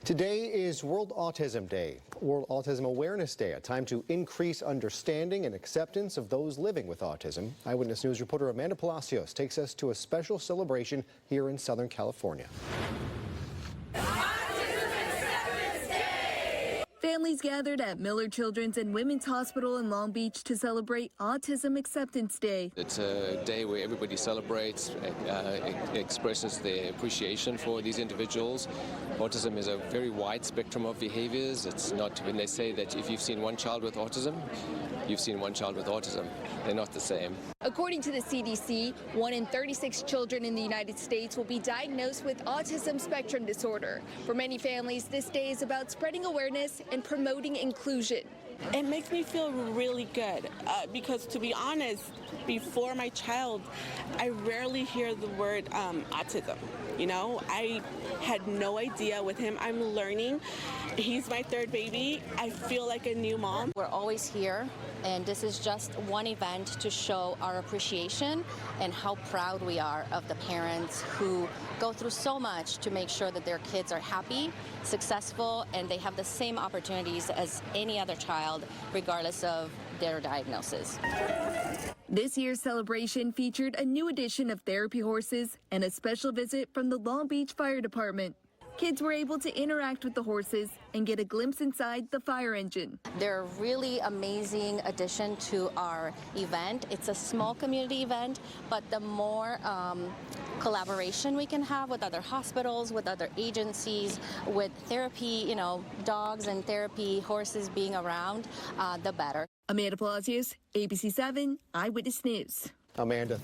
Today is World Autism Day, World Autism Awareness Day, a time to increase understanding and acceptance of those living with autism. Eyewitness News reporter Amanda Palacios takes us to a special celebration here in Southern California. Families gathered at Miller Children's and Women's Hospital in Long Beach to celebrate Autism Acceptance Day. It's a day where everybody celebrates, expresses their appreciation for these individuals. Autism is a very wide spectrum of behaviors. It's not, when they say that if you've seen one child with autism, you've seen one child with autism. They're not the same. According to the CDC, 1 in 36 children in the United States will be diagnosed with autism spectrum disorder. For many families, this day is about spreading awareness and promoting inclusion. It makes me feel really good because, to be honest, before my child, I rarely hear the word autism. You know, I had no idea. With him, I'm learning. He's my third baby. I feel like a new mom. We're always here, and this is just one event to show our appreciation and how proud we are of the parents who go through so much to make sure that their kids are happy, successful, and they have the same opportunities as any other child, regardless of their diagnosis. This year's celebration featured a new edition of therapy horses and a special visit from the Long Beach Fire Department. Kids were able to interact with the horses and get a glimpse inside the fire engine. They're a really amazing addition to our event. It's a small community event, but the more collaboration we can have with other hospitals, with other agencies, with therapy, dogs and therapy horses being around, the better. Amanda Palacios, ABC 7 Eyewitness News. Amanda,